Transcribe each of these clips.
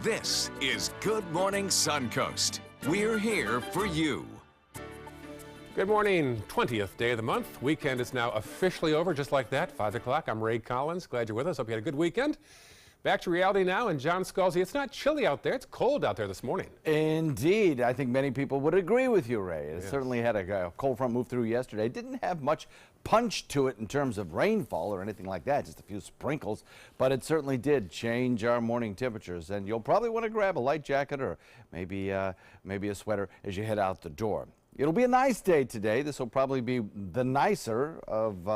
This is Good Morning Suncoast. We're here for you. Good morning, 20th day of the month. Weekend is now officially over, just like that, 5 o'clock. I'm Ray Collins. Glad you're with us. Hope you had a good weekend. Back to reality now, and John Scalzi, it's not chilly out there. It's cold out there this morning. Indeed. I think many people would agree with you, Ray. It certainly had a cold front move through yesterday. It didn't have much punch to it in terms of rainfall or anything like that, just a few sprinkles, but it certainly did change our morning temperatures, and you'll probably want to grab a light jacket or maybe a sweater as you head out the door. It'll be a nice day today. This will probably be the nicer of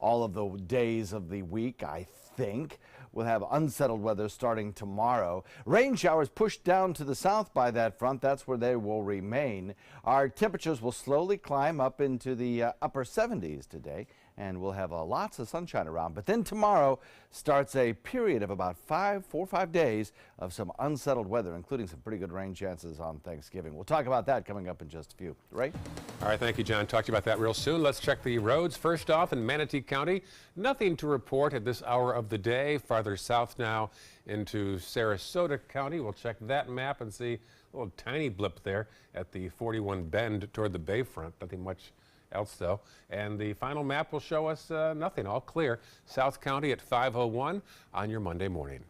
all of the days of the week, I think. We'll have unsettled weather starting tomorrow. Rain showers pushed down to the south by that front. That's where they will remain. Our temperatures will slowly climb up into the upper 70s today, and we'll have lots of sunshine around. But then tomorrow starts a period of about 4 or 5 days of some unsettled weather, including some pretty good rain chances on Thanksgiving. We'll talk about that coming up in just a few. Right? All right, thank you, John. Talk to you about that real soon. Let's check the roads. First off, in Manatee County, nothing to report at this hour of the day. Farther south now into Sarasota County. We'll check that map and see a little tiny blip there at the 41 bend toward the Bayfront. Nothing much else though. And the final map will show us nothing, all clear. South County at 5:01 on your Monday morning.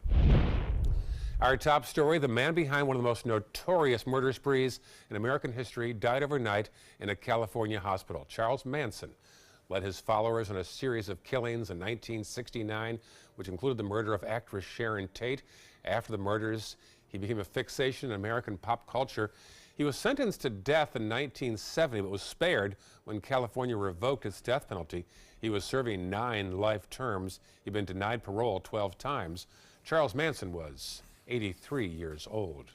Our top story, the man behind one of the most notorious murder sprees in American history died overnight in a California hospital. Charles Manson led his followers on a series of killings in 1969, which included the murder of actress Sharon Tate. After the murders, he became a fixation in American pop culture. He was sentenced to death in 1970, but was spared when California revoked its death penalty. He was serving 9 life terms. He'd been denied parole 12 times. Charles Manson was 83 years old.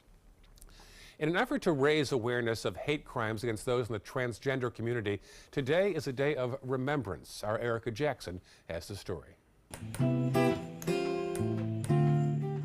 In an effort to raise awareness of hate crimes against those in the transgender community, today is a day of remembrance. Our Erica Jackson has the story.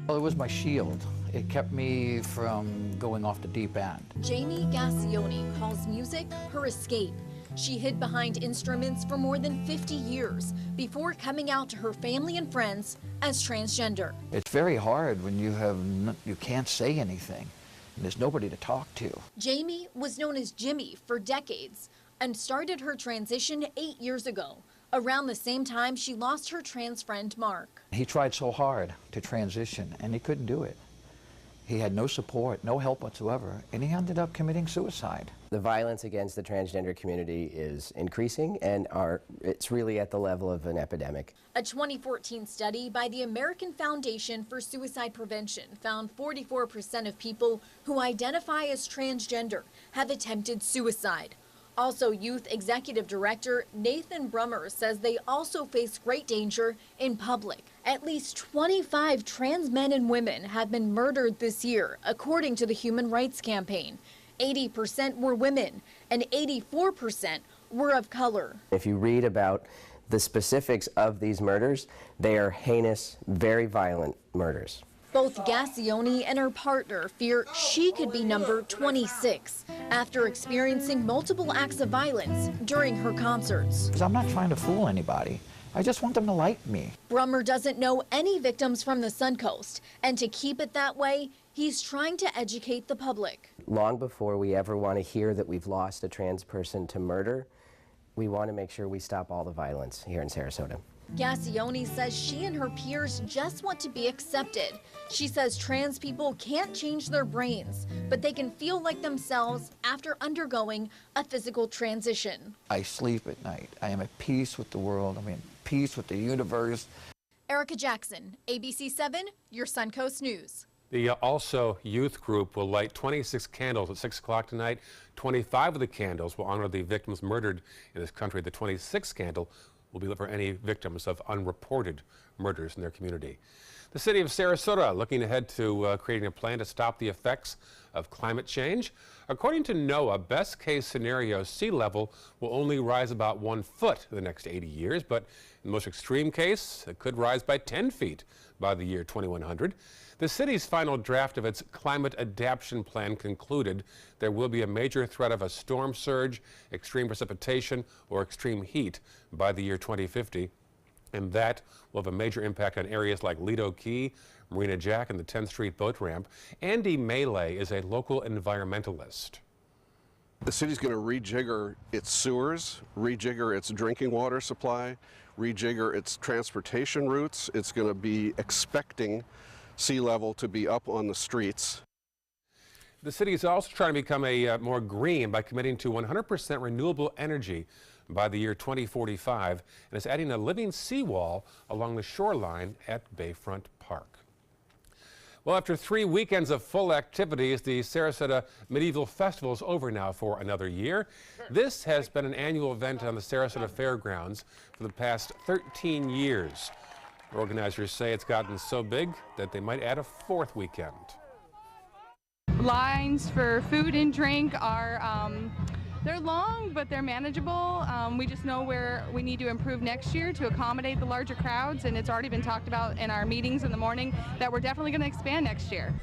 Well, it was my shield. It kept me from going off the deep end. Jamie Gassioni calls music her escape. She hid behind instruments for more than 50 years before coming out to her family and friends as transgender. It's very hard when you can't say anything and there's nobody to talk to. Jamie was known as Jimmy for decades and started her transition 8 years ago, around the same time she lost her trans friend Mark. He tried so hard to transition and he couldn't do it. He had no support, no help whatsoever, and he ended up committing suicide. The violence against the transgender community is increasing, and it's really at the level of an epidemic. A 2014 study by the American Foundation for Suicide Prevention found 44% of people who identify as transgender have attempted suicide. Also, Youth Executive Director Nathan Brummer says they also face great danger in public. At least 25 trans men and women have been murdered this year, according to the Human Rights Campaign. 80% were women and 84% were of color. If you read about the specifics of these murders, they are heinous, very violent murders. Both Gassioni and her partner fear she could be number 26 after experiencing multiple acts of violence during her concerts. 'Cause I'm not trying to fool anybody. I just want them to like me. Brummer doesn't know any victims from the Suncoast, and to keep it that way, he's trying to educate the public. Long before we ever want to hear that we've lost a trans person to murder, we want to make sure we stop all the violence here in Sarasota. Gassioni says she and her peers just want to be accepted. She says trans people can't change their brains, but they can feel like themselves after undergoing a physical transition. I sleep at night. I am at peace with the world. I'm in peace with the universe. Erica Jackson, ABC 7, your Suncoast News. The Also Youth Group will light 26 candles at 6 o'clock tonight. 25 of the candles will honor the victims murdered in this country. The 26th candle will be lit for any victims of unreported murders in their community. The city of Sarasota looking ahead to creating a plan to stop the effects of climate change. According to NOAA, best case scenario, sea level will only rise about 1 foot in the next 80 years, but in the most extreme case, it could rise by 10 feet by the year 2100. The city's final draft of its climate adaptation plan concluded there will be a major threat of a storm surge, extreme precipitation, or extreme heat by the year 2050. And that will have a major impact on areas like Lido Key, Marina Jack and the 10th Street boat ramp. Andy Melee is a local environmentalist. The city's going to rejigger its sewers, rejigger its drinking water supply, rejigger its transportation routes. It's going to be expecting sea level to be up on the streets. The city is also trying to become more green by committing to 100% renewable energy by the year 2045 and is adding a living seawall along the shoreline at Bayfront Park. Well, after 3 weekends of full activities, the Sarasota Medieval Festival is over now for another year. This has been an annual event on the Sarasota Fairgrounds for the past 13 years. Organizers say it's gotten so big that they might add a 4th weekend. Lines for food and drink are they're long, but they're manageable. We just know where we need to improve next year to accommodate the larger crowds, and it's already been talked about in our meetings in the morning that we're definitely going to expand next year.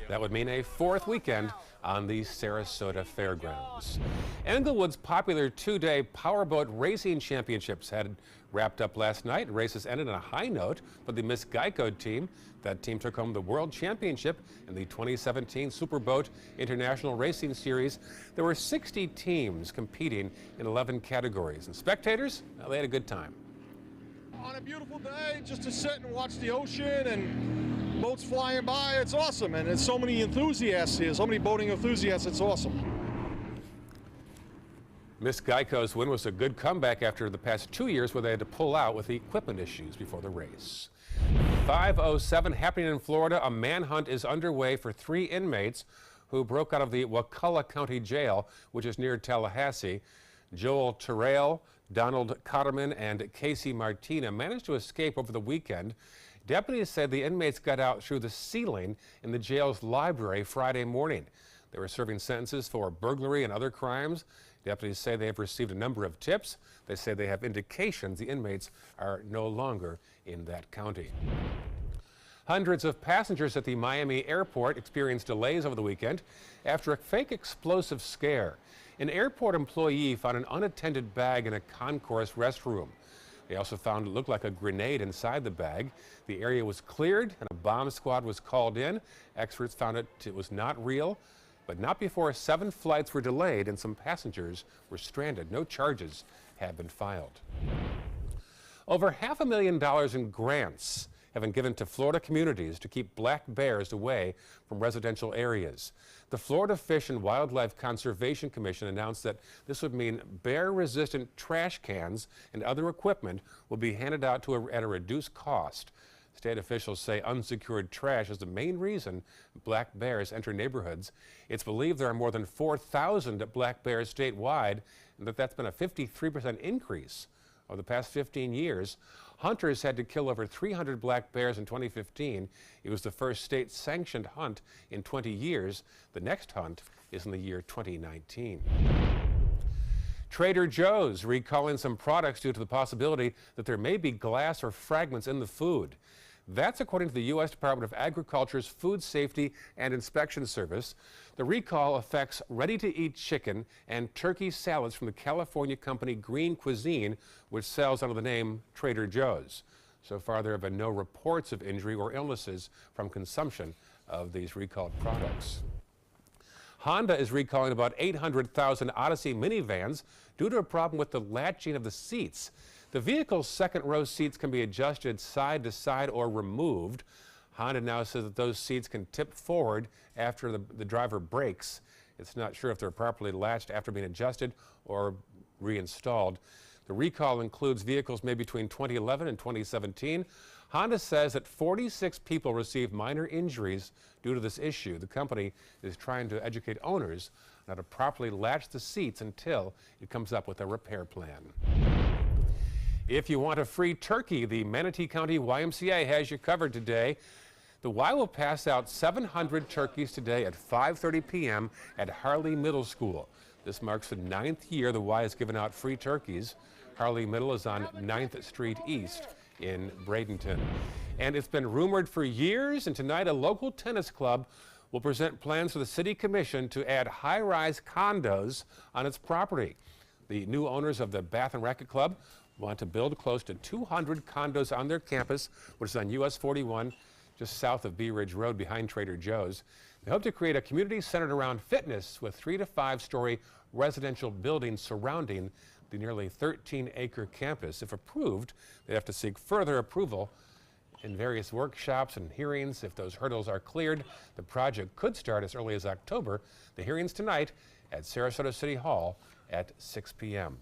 That would mean a 4th weekend on the Sarasota Fairgrounds. Englewood's popular 2-day powerboat racing championships had wrapped up last night. Races ended on a high note for the Miss Geico team. That team took home the World Championship in the 2017 Superboat International Racing Series. There were 60 teams competing in 11 categories, and spectators, well, they had a good time. On a beautiful day, just to sit and watch the ocean and boats flying by, it's awesome. And there's so many enthusiasts here, so many boating enthusiasts, it's awesome. Miss Geico's win was a good comeback after the past 2 years where they had to pull out with the equipment issues before the race. 5:07 happening in Florida. A manhunt is underway for 3 inmates who broke out of the Wakulla County Jail, which is near Tallahassee. Joel Terrell, Donald Cotterman, and Casey Martina managed to escape over the weekend. Deputies said the inmates got out through the ceiling in the jail's library Friday morning. They were serving sentences for burglary and other crimes. Deputies say they have received a number of tips. They say they have indications the inmates are no longer in that county. Hundreds of passengers at the Miami airport experienced delays over the weekend after a fake explosive scare. An airport employee found an unattended bag in a concourse restroom. They also found what looked like a grenade inside the bag. The area was cleared and a bomb squad was called in. Experts found it was not real, but not before 7 flights were delayed and some passengers were stranded. No charges have been filed. Over $500,000 in grants have been given to Florida communities to keep black bears away from residential areas. The Florida Fish and Wildlife Conservation Commission announced that this would mean bear-resistant trash cans and other equipment will be handed out at a reduced cost. State officials say unsecured trash is the main reason black bears enter neighborhoods. It's believed there are more than 4,000 black bears statewide, and that's been a 53% increase over the past 15 years. Hunters had to kill over 300 black bears in 2015. It was the first state-sanctioned hunt in 20 years. The next hunt is in the year 2019. Trader Joe's recalling some products due to the possibility that there may be glass or fragments in the food. That's according to the U.S. Department of Agriculture's Food Safety and Inspection Service. The recall affects ready-to-eat chicken and turkey salads from the California company Green Cuisine, which sells under the name Trader Joe's. So far, there have been no reports of injury or illnesses from consumption of these recalled products. Honda is recalling about 800,000 Odyssey minivans due to a problem with the latching of the seats. The vehicle's second-row seats can be adjusted side to side or removed. Honda now says that those seats can tip forward after the driver brakes. It's not sure if they're properly latched after being adjusted or reinstalled. The recall includes vehicles made between 2011 and 2017. Honda says that 46 people received minor injuries due to this issue. The company is trying to educate owners on how to properly latch the seats until it comes up with a repair plan. If you want a free turkey, the Manatee County YMCA has you covered today. The Y will pass out 700 turkeys today at 5:30 p.m. at Harley Middle School. This marks the 9th year the Y has given out free turkeys. Harley Middle is on 9th Street East in Bradenton. And it's been rumored for years, and tonight a local tennis club will present plans for the City Commission to add high-rise condos on its property. The new owners of the Bath and Racquet Club want to build close to 200 condos on their campus, which is on US 41 just south of Bee Ridge Road behind Trader Joe's. They hope to create a community centered around fitness with 3 to 5 story residential buildings surrounding the nearly 13-acre campus. If approved, they have to seek further approval in various workshops and hearings. If those hurdles are cleared, the project could start as early as October. The hearings tonight at Sarasota City Hall at 6 p.m.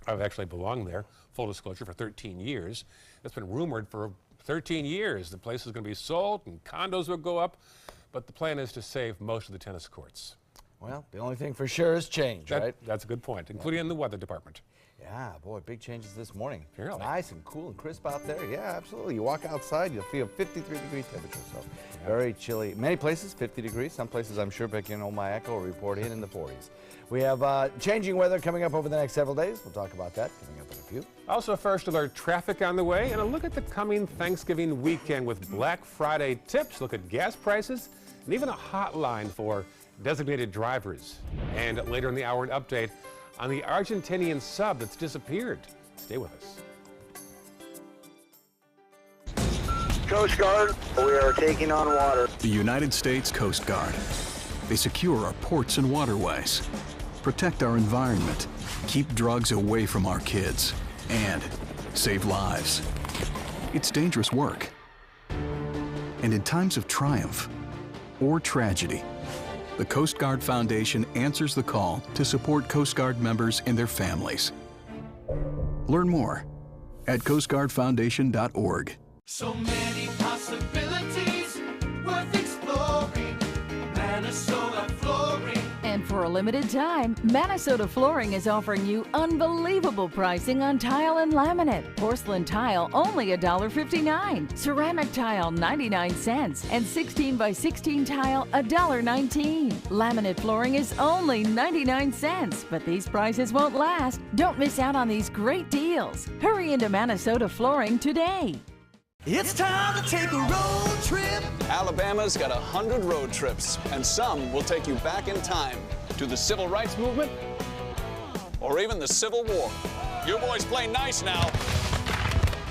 I've actually belonged there, full disclosure, for 13 years. It's been rumored for 13 years the place is going to be sold and condos will go up, but the plan is to save most of the tennis courts. Well, the only thing for sure is change, right? That's a good point, including in the weather department. Yeah, boy, big changes this morning. Really? Nice and cool and crisp out there. Yeah, absolutely. You walk outside, you'll feel 53-degree temperature, so very chilly. Many places, 50 degrees. Some places, I'm sure, back in my Echo will report in the 40s. We have changing weather coming up over the next several days. We'll talk about that coming up in a few. Also, first alert traffic on the way, and a look at the coming Thanksgiving weekend with Black Friday tips. Look at gas prices and even a hotline for designated drivers. And later in the hour, an update on the Argentinian sub that's disappeared. Stay with us. Coast Guard, we are taking on water. The United States Coast Guard. They secure our ports and waterways, protect our environment, keep drugs away from our kids, and save lives. It's dangerous work. And in times of triumph or tragedy, the Coast Guard Foundation answers the call to support Coast Guard members and their families. Learn more at coastguardfoundation.org. So many possibilities worth exploring. Minnesota Flooring. And for a limited time, Minnesota Flooring is offering you unbelievable pricing on tile and laminate. Porcelain tile only $1.59. Ceramic tile 99 cents. And 16 by 16 tile $1.19. Laminate flooring is only 99 cents. But these prices won't last. Don't miss out on these great deals. Hurry into Minnesota Flooring today. It's time to take a road trip. Alabama's got 100 road trips, and some will take you back in time to the Civil Rights Movement or even the Civil War. You boys play nice now.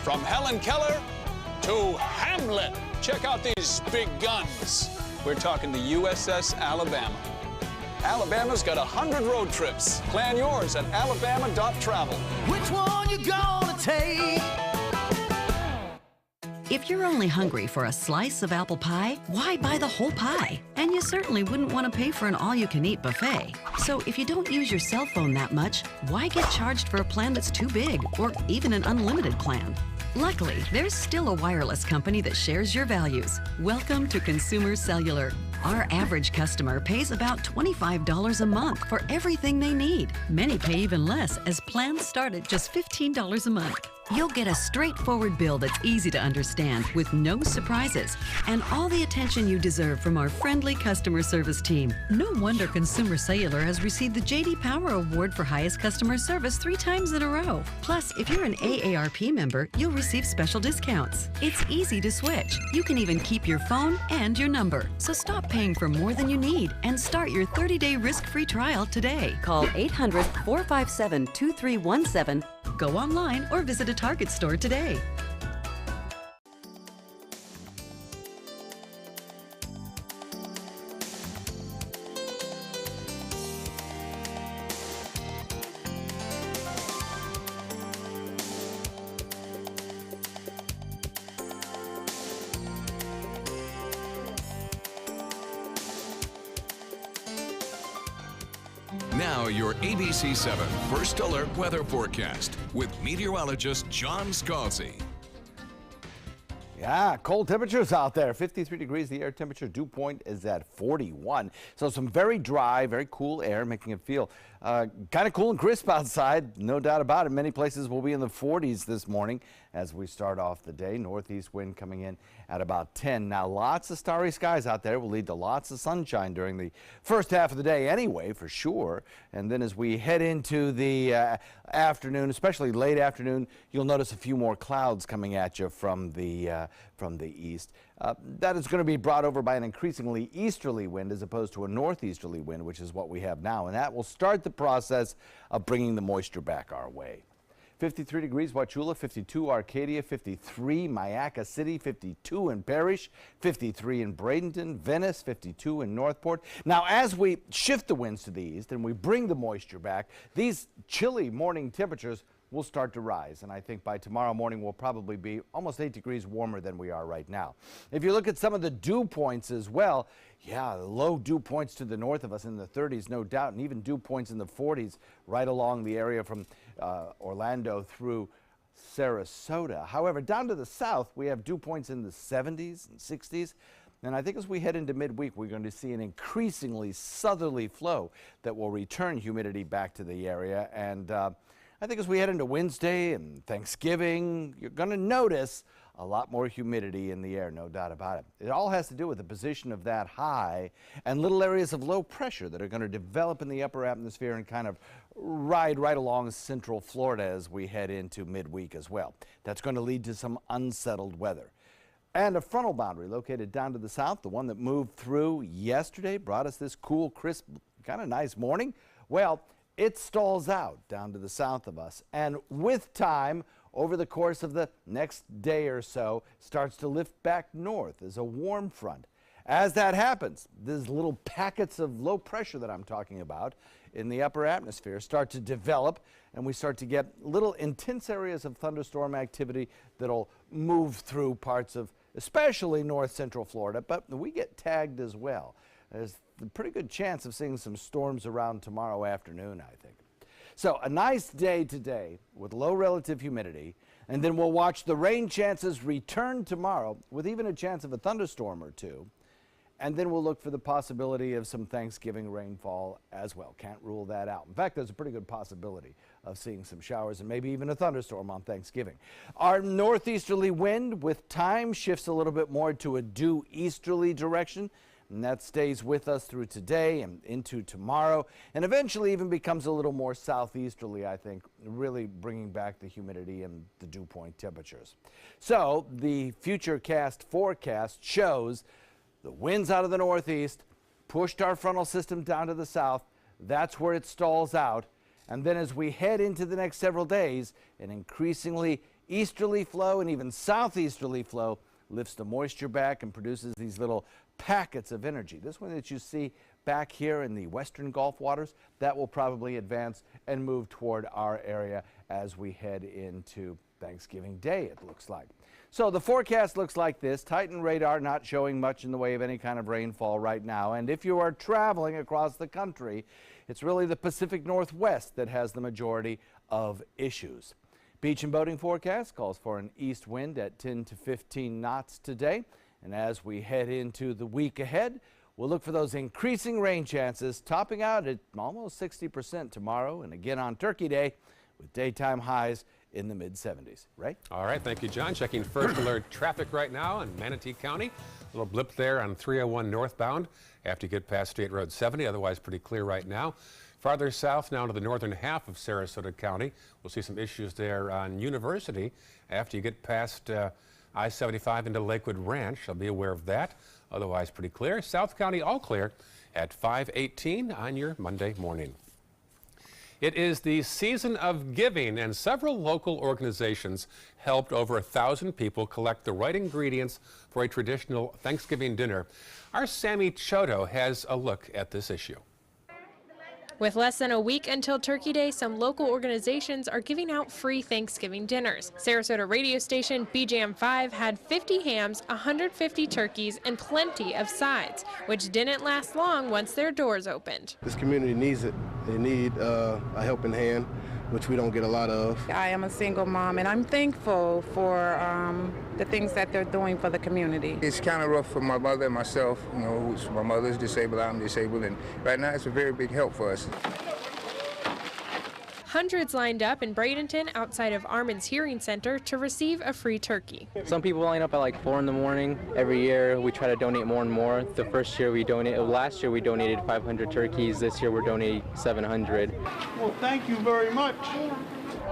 From Helen Keller to Hamlet. Check out these big guns. We're talking the USS Alabama. Alabama's got 100 road trips. Plan yours at alabama.travel. Which one you gonna take? If you're only hungry for a slice of apple pie, why buy the whole pie? And you certainly wouldn't want to pay for an all-you-can-eat buffet. So if you don't use your cell phone that much, why get charged for a plan that's too big, or even an unlimited plan? Luckily, there's still a wireless company that shares your values. Welcome to Consumer Cellular. Our average customer pays about $25 a month for everything they need. Many pay even less, as plans start at just $15 a month. You'll get a straightforward bill that's easy to understand with no surprises and all the attention you deserve from our friendly customer service team. No wonder Consumer Cellular has received the J.D. Power Award for highest customer service 3 times in a row. Plus, if you're an AARP member, you'll receive special discounts. It's easy to switch. You can even keep your phone and your number. So stop paying for more than you need and start your 30-day risk-free trial today. Call 800-457-2317. Go online or visit a Target store today. Now your ABC 7 First Alert Weather Forecast with meteorologist John Scalzi. Yeah, cold temperatures out there. 53 degrees, the air temperature. Dew point is at 41. So some very dry, very cool air, making it feel kind of cool and crisp outside. No doubt about it. Many places will be in the 40s this morning as we start off the day. Northeast wind coming in at about 10. Now, lots of starry skies out there will lead to lots of sunshine during the first half of the day anyway, for sure. And then as we head into the afternoon, especially late afternoon, you'll notice a few more clouds coming at you from the east. That is going to be brought over by an increasingly easterly wind as opposed to a northeasterly wind, which is what we have now. And that will start the process of bringing the moisture back our way. 53 degrees Wauchula, 52 Arcadia, 53 Mayaca City, 52 in Parrish, 53 in Bradenton, Venice, 52 in Northport. Now, as we shift the winds to the east and we bring the moisture back, these chilly morning temperatures will start to rise, and I think by tomorrow morning we'll probably be almost 8 degrees warmer than we are right now. If you look at some of the dew points as well, yeah, the low dew points to the north of us in the 30s, no doubt, and even dew points in the 40s right along the area from Orlando through Sarasota. However, down to the south, we have dew points in the 70s and 60s. And I think as we head into midweek, we're going to see an increasingly southerly flow that will return humidity back to the area. And I think as we head into Wednesday and Thanksgiving, you're going to notice a lot more humidity in the air, no doubt about it. It all has to do with the position of that high and little areas of low pressure that are going to develop in the upper atmosphere and kind of ride right along central Florida as we head into midweek as well. That's going to lead to some unsettled weather. And a frontal boundary located down to the south, the one that moved through yesterday, brought us this cool, crisp, kind of nice morning. Well, it stalls out down to the south of us, and with time, over the course of the next day or so, starts to lift back north as a warm front. As that happens, these little packets of low pressure that I'm talking about in the upper atmosphere start to develop, and we start to get little intense areas of thunderstorm activity that'll move through parts of especially north central Florida, but we get tagged as well. There's a pretty good chance of seeing some storms around tomorrow afternoon, I think. So a nice day today with low relative humidity, and then we'll watch the rain chances return tomorrow with even a chance of a thunderstorm or two. And then we'll look for the possibility of some Thanksgiving rainfall as well. Can't rule that out. In fact, there's a pretty good possibility of seeing some showers and maybe even a thunderstorm on Thanksgiving. Our northeasterly wind with time shifts a little bit more to a due easterly direction. And that stays with us through today and into tomorrow, and eventually even becomes a little more southeasterly, I think, really bringing back the humidity and the dew point temperatures. So the futurecast forecast shows the winds out of the northeast pushed our frontal system down to the south. That's where it stalls out. And then as we head into the next several days, an increasingly easterly flow and even southeasterly flow lifts the moisture back and produces these little packets of energy. This one that you see back here in the western Gulf waters, that will probably advance and move toward our area as we head into Thanksgiving Day, it looks like. So the forecast looks like this. Titan radar not showing much in the way of any kind of rainfall right now. And if you are traveling across the country, it's really the Pacific Northwest that has the majority of issues. Beach and boating forecast calls for an east wind at 10 to 15 knots today. And as we head into the week ahead, we'll look for those increasing rain chances, topping out at almost 60% tomorrow and again on Turkey Day with daytime highs in the mid-70s. Ray? All right, thank you, John. Checking first alert traffic right now in Manatee County. A little blip there on 301 northbound after you get past State Road 70, otherwise pretty clear right now. Farther south now to the northern half of Sarasota County. We'll see some issues there on University after you get past I-75 into Lakewood Ranch. I'll be aware of that. Otherwise pretty clear. South County all clear at 5:18 on your Monday morning. It is the season of giving, and several local organizations helped over 1,000 people collect the right ingredients for a traditional Thanksgiving dinner. Our Sammy Chodo has a look at this issue. With less than a week until Turkey Day, some local organizations are giving out free Thanksgiving dinners. Sarasota radio station BJM 5 had 50 hams, 150 turkeys, and plenty of sides, which didn't last long once their doors opened. This community needs it. They need a helping hand, which we don't get a lot of. I am a single mom, and I'm thankful for the things that they're doing for the community. It's kind of rough for my mother and myself. You know, my mother's disabled, I'm disabled, and right now it's a very big help for us. Hundreds lined up in Bradenton outside of Armin's Hearing Center to receive a free turkey. Some people line up at like 4 in the morning. Every year we try to donate more and more. The first year we donated, last year we donated 500 turkeys. This year we're donating 700. Well, thank you very much.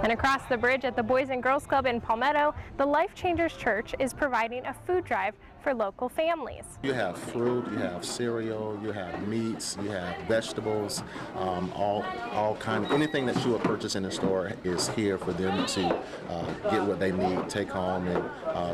And across the bridge at the Boys and Girls Club in Palmetto, the Life Changers Church is providing a food drive for local families. You have fruit, you have cereal, you have meats, you have vegetables, all kind of anything that you would purchase in the store is here for them to get what they need, take home, and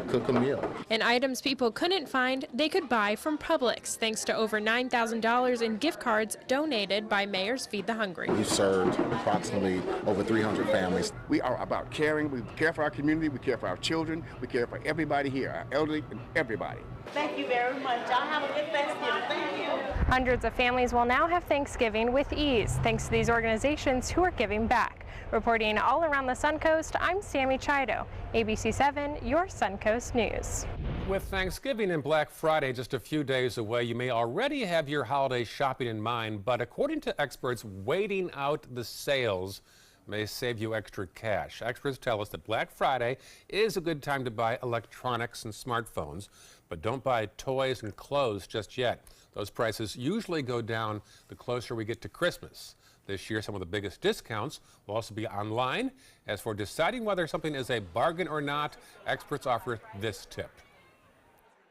cook a meal. And items people couldn't find, they could buy from Publix, thanks to over $9,000 in gift cards donated by Mayor's Feed the Hungry. We've served approximately over 300 families. We are about caring. We care for our community. We care for our children. We care for everybody here, our elderly and everybody. Thank you very much. Y'all have a good Thanksgiving. Thank you. Hundreds of families will now have Thanksgiving with ease, thanks to these organizations who are giving back. Reporting all around the Suncoast, I'm Sammy Chido, ABC 7, your Suncoast News. With Thanksgiving and Black Friday just a few days away, you may already have your holiday shopping in mind, but according to experts, waiting out the sales may save you extra cash. Experts tell us that Black Friday is a good time to buy electronics and smartphones, but don't buy toys and clothes just yet. Those prices usually go down the closer we get to Christmas. This year, some of the biggest discounts will also be online. As for deciding whether something is a bargain or not, experts offer this tip.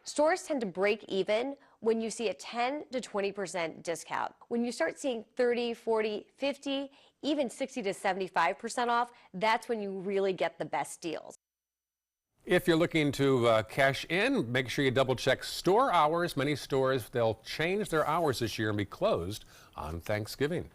Stores tend to break even when you see a 10 to 20% discount. When you start seeing 30, 40, 50, even 60 to 75% off, that's when you really get the best deals. If you're looking to cash in, make sure you double check store hours. Many stores, they'll change their hours this year and be closed on Thanksgiving.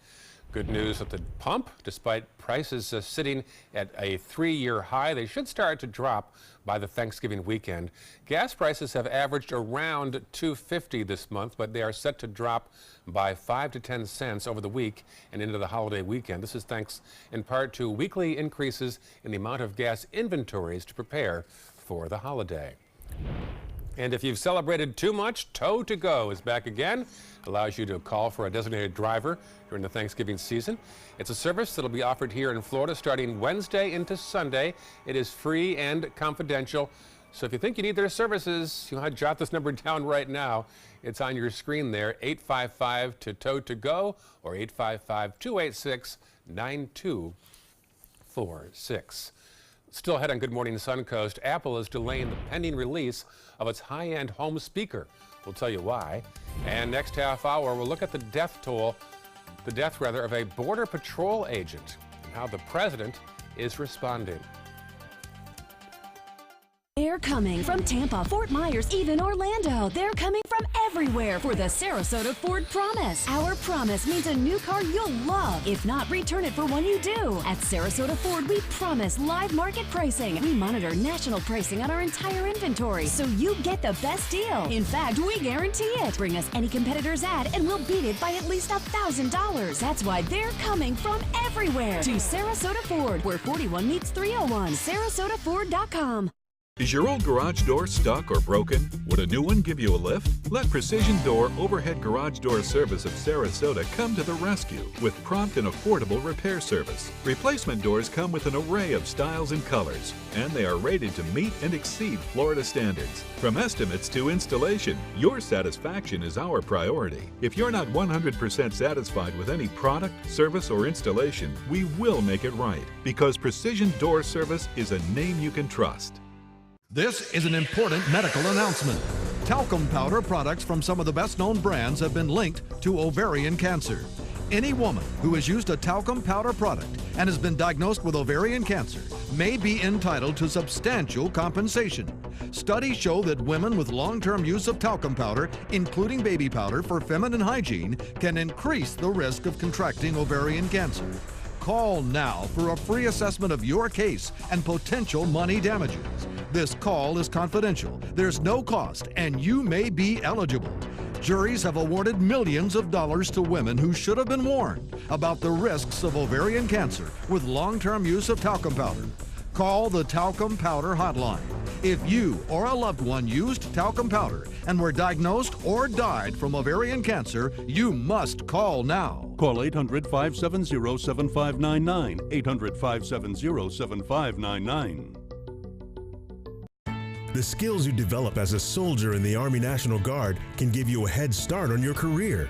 Good news at the pump. Despite prices sitting at a 3-year high, they should start to drop by the Thanksgiving weekend. Gas prices have averaged around $2.50 this month, but they are set to drop by 5 to 10 cents over the week and into the holiday weekend. This is thanks in part to weekly increases in the amount of gas inventories to prepare for the holiday. And if you've celebrated too much, Tow to Go is back again. Allows you to call for a designated driver during the Thanksgiving season. It's a service that'll be offered here in Florida starting Wednesday into Sunday. It is free and confidential. So if you think you need their services, you want to jot this number down right now. It's on your screen there, 855-TOW-TO-GO or 855-286-9246. Still ahead on Good Morning Suncoast, Apple is delaying the pending release of its high-end home speaker. We'll tell you why. And next half hour, we'll look at the death of a Border Patrol agent and how the president is responding. They're coming from Tampa, Fort Myers, even Orlando. They're coming from everywhere for the Sarasota Ford Promise. Our promise means a new car you'll love. If not, return it for one you do. At Sarasota Ford, we promise live market pricing. We monitor national pricing on our entire inventory, so you get the best deal. In fact, we guarantee it. Bring us any competitor's ad, and we'll beat it by at least $1,000. That's why they're coming from everywhere to Sarasota Ford, where 41 meets 301. SarasotaFord.com. Is your old garage door stuck or broken? Would a new one give you a lift? Let Precision Door Overhead Garage Door Service of Sarasota come to the rescue with prompt and affordable repair service. Replacement doors come with an array of styles and colors, and they are rated to meet and exceed Florida standards. From estimates to installation, your satisfaction is our priority. If you're not 100% satisfied with any product, service, or installation, we will make it right, because Precision Door Service is a name you can trust. This is an important medical announcement. Talcum powder products from some of the best-known brands have been linked to ovarian cancer. Any woman who has used a talcum powder product and has been diagnosed with ovarian cancer may be entitled to substantial compensation. Studies show that women with long-term use of talcum powder, including baby powder for feminine hygiene, can increase the risk of contracting ovarian cancer. Call now for a free assessment of your case and potential money damages. This call is confidential, there's no cost, and you may be eligible. Juries have awarded millions of dollars to women who should have been warned about the risks of ovarian cancer with long-term use of talcum powder. Call the Talcum Powder Hotline. If you or a loved one used talcum powder and were diagnosed or died from ovarian cancer, you must call now. Call 800-570-7599, 800-570-7599. The skills you develop as a soldier in the Army National Guard can give you a head start on your career.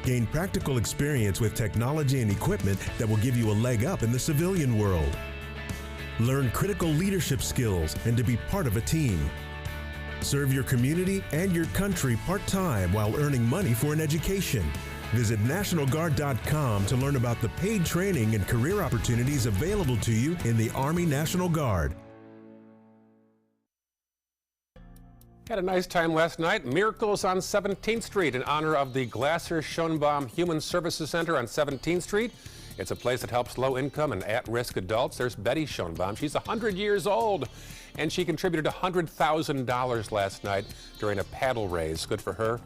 Gain practical experience with technology and equipment that will give you a leg up in the civilian world. Learn critical leadership skills and to be part of a team. Serve your community and your country part-time while earning money for an education. Visit NationalGuard.com to learn about the paid training and career opportunities available to you in the Army National Guard. Had a nice time last night. Miracles on 17th Street in honor of the Glasser Schoenbaum Human Services Center on 17th Street. It's a place that helps low-income and at-risk adults. There's Betty Schoenbaum. She's 100 years old, and she contributed $100,000 last night during a paddle raise. Good for her.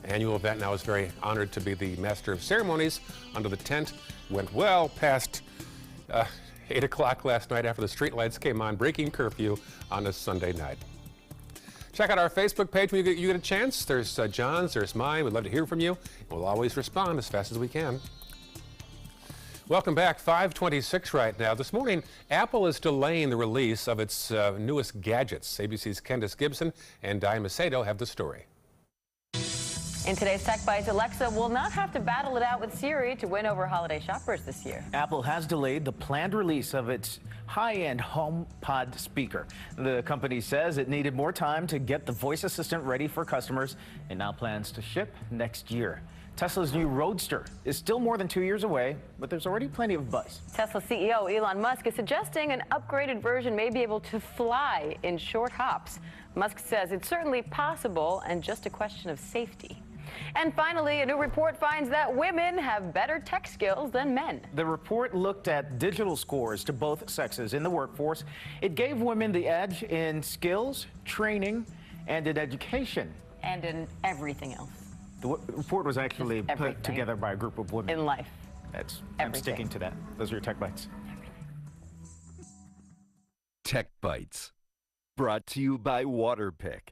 Annual event now is very honored to be the Master of Ceremonies under the tent. Went well past 8 o'clock last night after the streetlights came on, breaking curfew on a Sunday night. Check out our Facebook page when you get a chance. There's John's, there's mine. We'd love to hear from you. We'll always respond as fast as we can. Welcome back. 5:26 right now. This morning, Apple is delaying the release of its newest gadgets. ABC's Candace Gibson and Diane Macedo have the story. In today's Tech Bites, Alexa will not have to battle it out with Siri to win over holiday shoppers this year. Apple has delayed the planned release of its high-end HomePod speaker. The company says it needed more time to get the voice assistant ready for customers and now plans to ship next year. Tesla's new Roadster is still more than 2 years away, but there's already plenty of buzz. Tesla CEO Elon Musk is suggesting an upgraded version may be able to fly in short hops. Musk says it's certainly possible and just a question of safety. And finally, a new report finds that women have better tech skills than men. The report looked at digital scores to both sexes in the workforce. It gave women the edge in skills, training, and in education. And in everything else. The report was actually put together by a group of women. In life. I'm sticking to that. Those are your Tech Bites. Tech Bites, brought to you by Waterpik.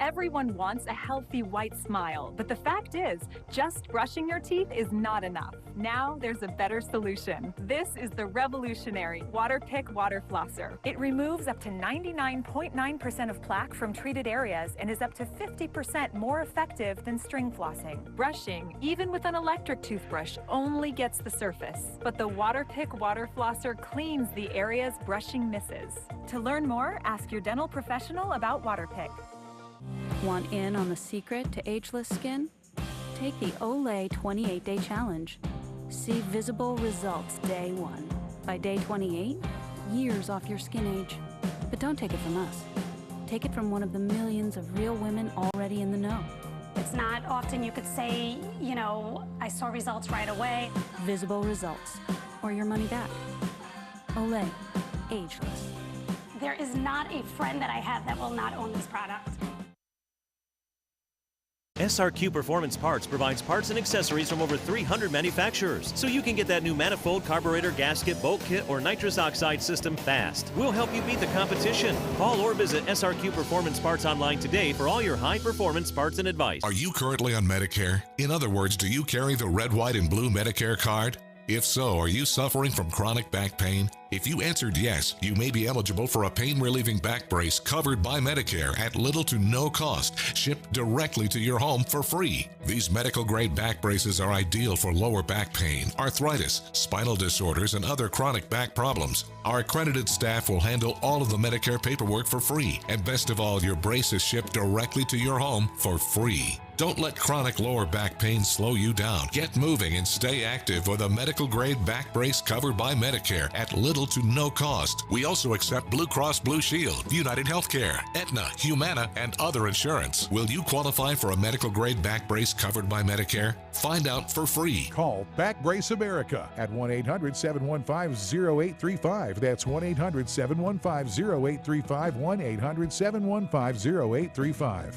Everyone wants a healthy white smile, but the fact is, just brushing your teeth is not enough. Now there's a better solution. This is the revolutionary Waterpik Water Flosser. It removes up to 99.9% of plaque from treated areas and is up to 50% more effective than string flossing. Brushing, even with an electric toothbrush, only gets the surface, but the Waterpik Water Flosser cleans the areas brushing misses. To learn more, ask your dental professional about Waterpik. Want in on the secret to ageless skin? Take the Olay 28-Day Challenge. See visible results day 1. By day 28, years off your skin age. But don't take it from us. Take it from one of the millions of real women already in the know. It's not often you could say, you know, I saw results right away. Visible results, or your money back. Olay, ageless. There is not a friend that I have that will not own this product. SRQ Performance Parts provides parts and accessories from over 300 manufacturers, so you can get that new manifold, carburetor, gasket, bolt kit, or nitrous oxide system fast. We'll help you beat the competition. Call or visit SRQ Performance Parts online today for all your high-performance parts and advice. Are you currently on Medicare? In other words, do you carry the red, white, and blue Medicare card? If so, are you suffering from chronic back pain? If you answered yes, you may be eligible for a pain-relieving back brace covered by Medicare at little to no cost, shipped directly to your home for free. These medical-grade back braces are ideal for lower back pain, arthritis, spinal disorders, and other chronic back problems. Our accredited staff will handle all of the Medicare paperwork for free, and best of all, your brace is shipped directly to your home for free. Don't let chronic lower back pain slow you down. Get moving and stay active with a medical-grade back brace covered by Medicare at little to no cost. We also accept Blue Cross Blue Shield, United Healthcare, Aetna, Humana, and other insurance. Will you qualify for a medical-grade back brace covered by Medicare? Find out for free. Call Back Brace America at 1-800-715-0835. That's 1-800-715-0835, 1-800-715-0835.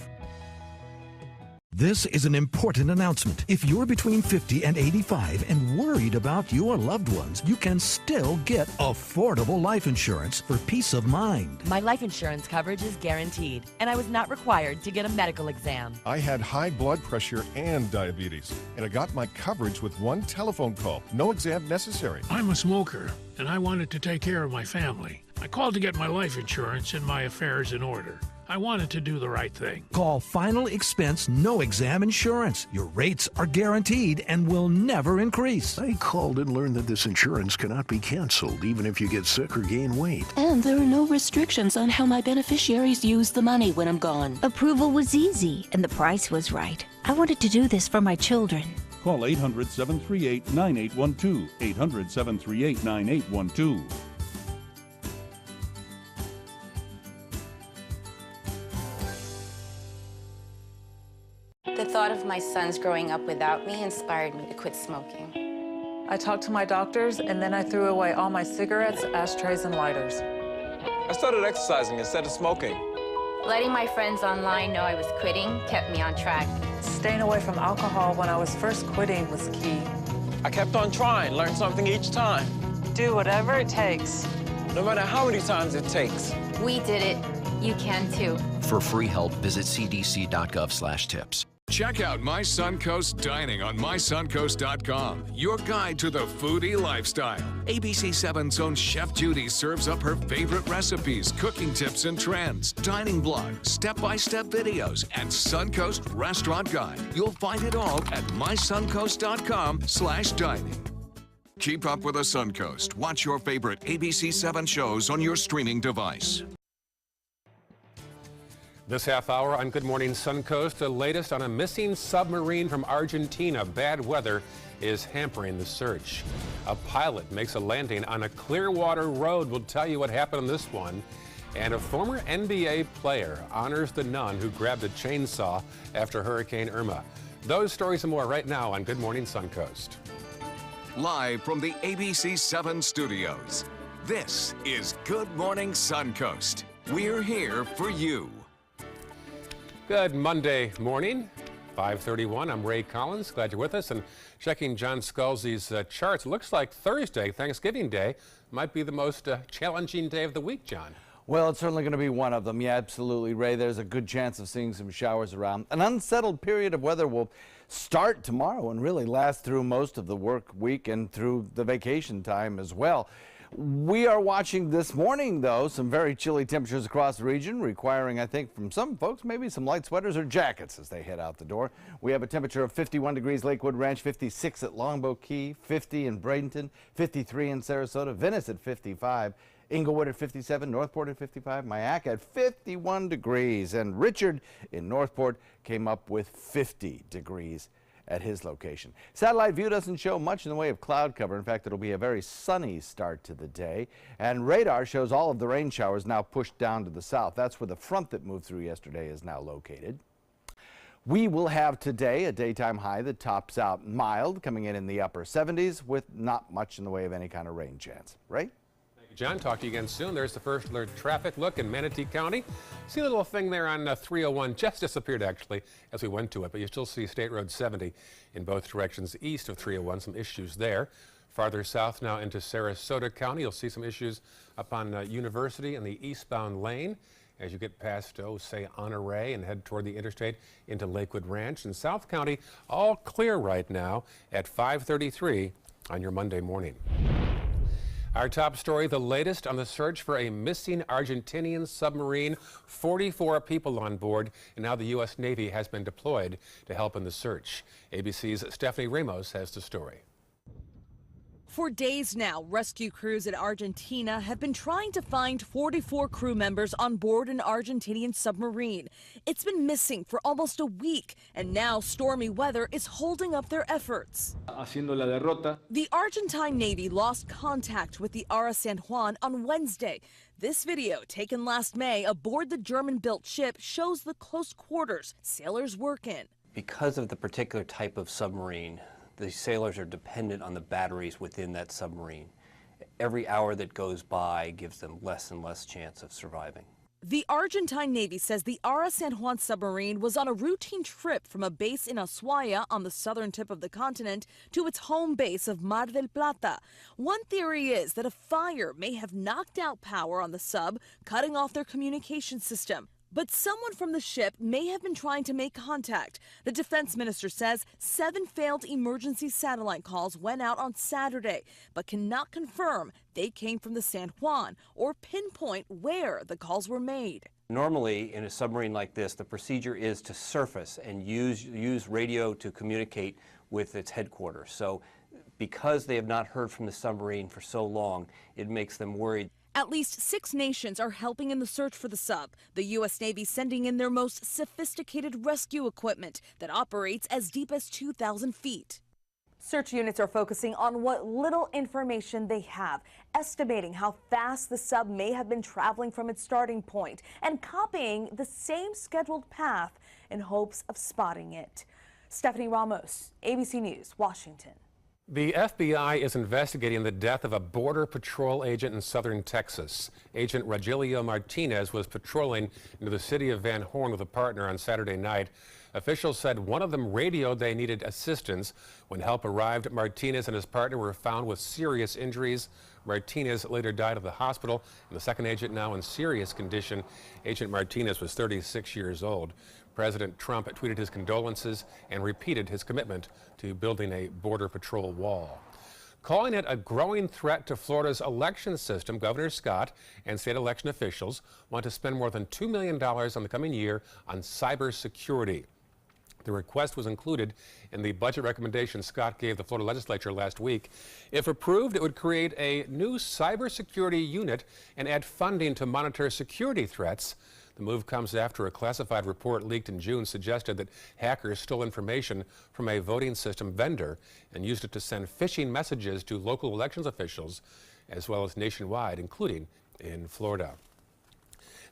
This is an important announcement. If you're between 50 and 85 and worried about your loved ones, you can still get affordable life insurance for peace of mind. My life insurance coverage is guaranteed, and I was not required to get a medical exam. I had high blood pressure and diabetes, and I got my coverage with one telephone call. No exam necessary. I'm a smoker, and I wanted to take care of my family. I called to get my life insurance and my affairs in order. I wanted to do the right thing. Call Final Expense No Exam Insurance. Your rates are guaranteed and will never increase. I called and learned that this insurance cannot be canceled even if you get sick or gain weight. And there are no restrictions on how my beneficiaries use the money when I'm gone. Approval was easy and the price was right. I wanted to do this for my children. Call 800-738-9812. 800-738-9812. The thought of my sons growing up without me inspired me to quit smoking. I talked to my doctors, and then I threw away all my cigarettes, ashtrays, and lighters. I started exercising instead of smoking. Letting my friends online know I was quitting kept me on track. Staying away from alcohol when I was first quitting was key. I kept on trying, learned something each time. Do whatever it takes. No matter how many times it takes. We did it. You can too. For free help, visit cdc.gov/tips. Check out My Suncoast Dining on mysuncoast.com, your guide to the foodie lifestyle. ABC7's own Chef Judy serves up her favorite recipes, cooking tips and trends, dining blogs, step-by-step videos, and Suncoast Restaurant Guide. You'll find it all at mysuncoast.com/dining. Keep up with the Suncoast. Watch your favorite ABC7 shows on your streaming device. This half hour on Good Morning Suncoast, the latest on a missing submarine from Argentina. Bad weather is hampering the search. A pilot makes a landing on a Clearwater road. We'll tell you what happened on this one. And a former NBA player honors the nun who grabbed a chainsaw after Hurricane Irma. Those stories and more right now on Good Morning Suncoast. Live from the ABC7 studios, this is Good Morning Suncoast. We're here for you. Good Monday morning, 5:31. I'm Ray Collins. Glad you're with us. And checking John Scalzi's charts, it looks like Thursday, Thanksgiving Day, might be the most challenging day of the week, John. Well, it's certainly going to be one of them. Yeah, absolutely, Ray. There's a good chance of seeing some showers around. An unsettled period of weather will start tomorrow and really last through most of the work week and through the vacation time as well. We are watching this morning, though, some very chilly temperatures across the region, requiring, I think, from some folks, maybe some light sweaters or jackets as they head out the door. We have a temperature of 51 degrees Lakewood Ranch, 56 at Longboat Key, 50 in Bradenton, 53 in Sarasota, Venice at 55, Inglewood at 57, Northport at 55, Mayac at 51 degrees, and Richard in Northport came up with 50 degrees at his location. Satellite view doesn't show much in the way of cloud cover. In fact, it'll be a very sunny start to the day. And radar shows all of the rain showers now pushed down to the south. That's where the front that moved through yesterday is now located. We will have today a daytime high that tops out mild, coming in the upper 70s with not much in the way of any kind of rain chance. Right? John, talk to you again soon. There's the first alert traffic look in Manatee County. See a little thing there on 301, just disappeared actually as we went to it, but you still see State Road 70 in both directions east of 301, some issues there. Farther south now into Sarasota County, you'll see some issues up on University in the eastbound lane as you get past, say, Honore and head toward the interstate into Lakewood Ranch. In South County, all clear right now at 5:33 on your Monday morning. Our top story, the latest on the search for a missing Argentinian submarine. 44 people on board, and now the U.S. Navy has been deployed to help in the search. ABC's Stephanie Ramos has the story. For days now, rescue crews in Argentina have been trying to find 44 crew members on board an Argentinian submarine. It's been missing for almost a week, and now stormy weather is holding up their efforts. The Argentine Navy lost contact with the Ara San Juan on Wednesday. This video, taken last May aboard the German-built ship, shows the close quarters sailors work in. Because of the particular type of submarine, the sailors are dependent on the batteries within that submarine. Every hour that goes by gives them less and less chance of surviving. The Argentine Navy says the Ara San Juan submarine was on a routine trip from a base in Ushuaia on the southern tip of the continent to its home base of Mar del Plata. One theory is that a fire may have knocked out power on the sub, cutting off their communication system. But someone from the ship may have been trying to make contact. The defense minister says 7 failed emergency satellite calls went out on Saturday, but cannot confirm they came from the San Juan or pinpoint where the calls were made. Normally, in a submarine like this, the procedure is to surface and use radio to communicate with its headquarters. So because they have not heard from the submarine for so long, it makes them worried. At least 6 nations are helping in the search for the sub. The U.S. Navy sending in their most sophisticated rescue equipment that operates as deep as 2,000 feet. Search units are focusing on what little information they have, estimating how fast the sub may have been traveling from its starting point, and copying the same scheduled path in hopes of spotting it. Stephanie Ramos, ABC News, Washington. The FBI is investigating the death of a Border Patrol agent in southern Texas. Agent Rogelio Martinez was patrolling into the city of Van Horn with a partner on Saturday night. Officials said one of them radioed they needed assistance. When help arrived, Martinez and his partner were found with serious injuries. Martinez later died at the hospital, and the second agent now in serious condition. Agent Martinez was 36 years old. President Trump tweeted his condolences and repeated his commitment to building a Border Patrol wall. Calling it a growing threat to Florida's election system, Governor Scott and state election officials want to spend more than $2 million on the coming year on cybersecurity. The request was included in the budget recommendation Scott gave the Florida legislature last week. If approved, it would create a new cybersecurity unit and add funding to monitor security threats. The move comes after a classified report leaked in June suggested that hackers stole information from a voting system vendor and used it to send phishing messages to local elections officials as well as nationwide, including in Florida.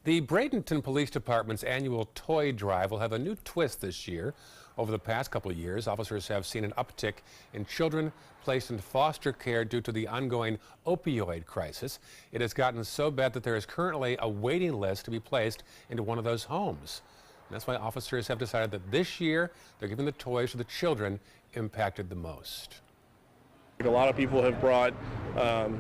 The Bradenton Police Department's annual toy drive will have a new twist this year. Over the past couple of years, officers have seen an uptick in children placed in foster care due to the ongoing opioid crisis. It has gotten so bad that there is currently a waiting list to be placed into one of those homes. And that's why officers have decided that this year they're giving the toys to the children impacted the most. A lot of people have brought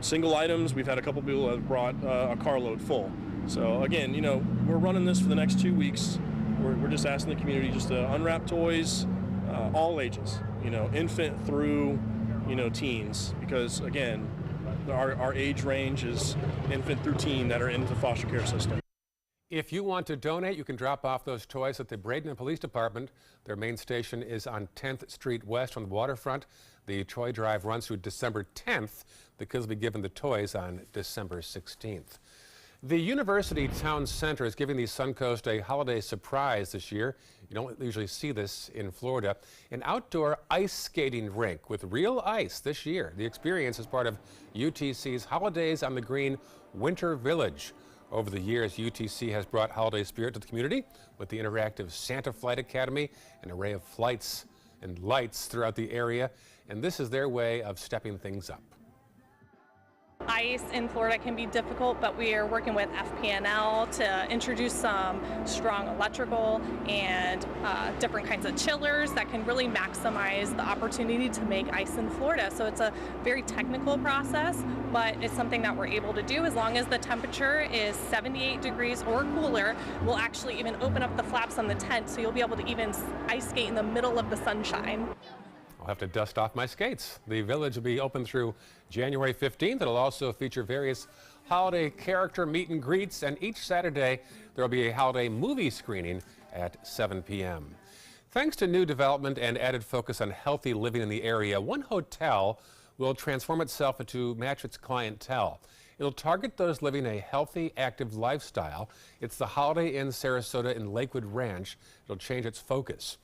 single items. We've had a couple people that have brought a carload full. So again, you know, we're running this for the next 2 weeks. We're just asking the community just to unwrap toys, all ages, you know, infant through, you know, teens, because again, our age range is infant through teen that are in the foster care system. If you want to donate, you can drop off those toys at the Bradenton Police Department. Their main station is on 10th Street West on the waterfront. The toy drive runs through December 10th. The kids will be given the toys on December 16th. The University Town Center is giving the Suncoast a holiday surprise this year. You don't usually see this in Florida. An outdoor ice skating rink with real ice this year. The experience is part of UTC's Holidays on the Green Winter Village. Over the years, UTC has brought holiday spirit to the community with the interactive Santa Flight Academy, an array of flights and lights throughout the area, and this is their way of stepping things up. Ice in Florida can be difficult, but we are working with FPNL to introduce some strong electrical and different kinds of chillers that can really maximize the opportunity to make ice in Florida. So it's a very technical process, but it's something that we're able to do as long as the temperature is 78 degrees or cooler. We'll actually even open up the flaps on the tent so you'll be able to even ice skate in the middle of the sunshine. I'll have to dust off my skates. The village will be open through January 15th. It'll also feature various holiday character meet and greets, and each Saturday there will be a holiday movie screening at 7 p.m. Thanks to new development and added focus on healthy living in the area, one hotel will transform itself to match its clientele. It'll target those living a healthy, active lifestyle. It's the Holiday Inn Sarasota in Lakewood Ranch. It'll change its focus.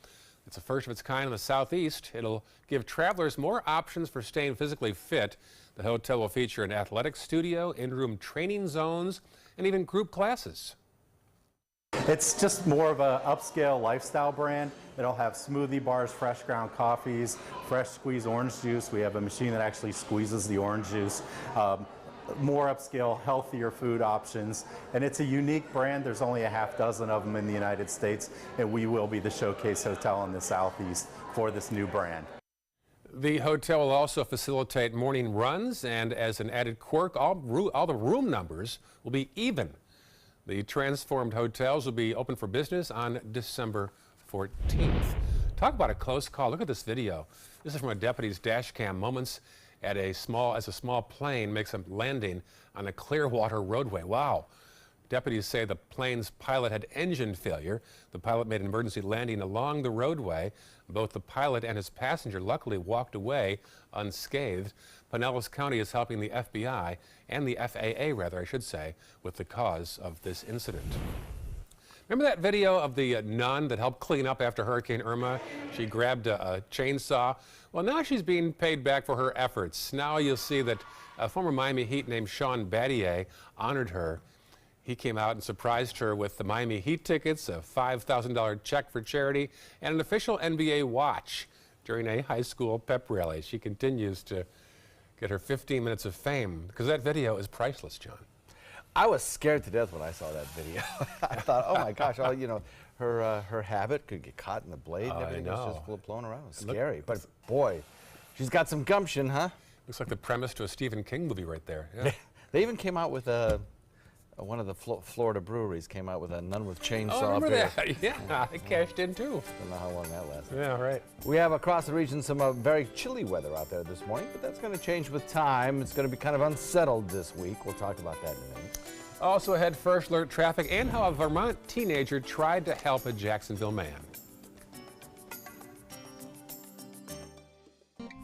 It's the first of its kind in the Southeast. It'll give travelers more options for staying physically fit. The hotel will feature an athletic studio, in-room training zones, and even group classes. It's just more of an upscale lifestyle brand. It'll have smoothie bars, fresh ground coffees, fresh squeezed orange juice. We have a machine that actually squeezes the orange juice. More upscale, healthier food options, and it's a unique brand. There's only a half dozen of them in the United States, and we will be the showcase hotel in the Southeast for this new brand. The hotel will also facilitate morning runs, and as an added quirk, all the room numbers will be even. The transformed hotels will be open for business on December 14th. Talk about a close call. Look at this video. This is from a deputy's dash cam moments as a small plane makes a landing on a Clearwater roadway. Wow. Deputies say the plane's pilot had engine failure. The pilot made an emergency landing along the roadway. Both the pilot and his passenger luckily walked away unscathed. Pinellas County is helping the FBI and the FAA, rather, I should say, with the cause of this incident. Remember that video of the nun that helped clean up after Hurricane Irma? She grabbed a chainsaw. Well, now she's being paid back for her efforts. Now you'll see that a former Miami Heat named Sean Battier honored her. He came out and surprised her with the Miami Heat tickets, a $5,000 check for charity, and an official NBA watch during a high school pep rally. She continues to get her 15 minutes of fame because that video is priceless, John. I was scared to death when I saw that video. I thought, oh my gosh, her habit could get caught in the blade and everything was just blown around. It was scary, but boy, she's got some gumption, huh? Looks like the premise to a Stephen King movie right there. Yeah. They even came out with one of the Florida breweries came out with a nun with chainsaw. Oh, I remember that. Yeah, it cashed in too. Don't know how long that lasted. Yeah, right. We have across the region some very chilly weather out there this morning, but that's going to change with time. It's going to be kind of unsettled this week. We'll talk about that in a minute. Also ahead, first alert traffic and how a Vermont teenager tried to help a Jacksonville man.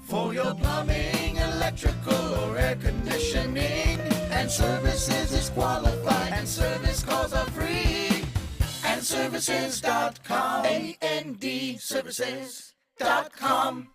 For your plumbing, electrical, or air conditioning, and services is qualified, and service calls are free. And services.com, AND services.com.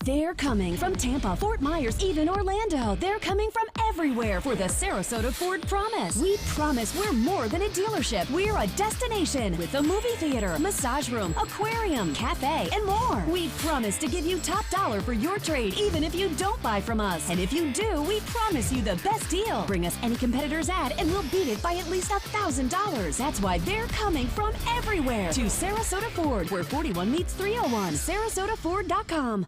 They're coming from Tampa, Fort Myers, even Orlando. They're coming from everywhere for the Sarasota Ford Promise. We promise we're more than a dealership. We're a destination with a movie theater, massage room, aquarium, cafe, and more. We promise to give you top dollar for your trade, even if you don't buy from us. And if you do, we promise you the best deal. Bring us any competitor's ad and we'll beat it by at least $1,000. That's why they're coming from everywhere to Sarasota Ford, where 41 meets 301. SarasotaFord.com.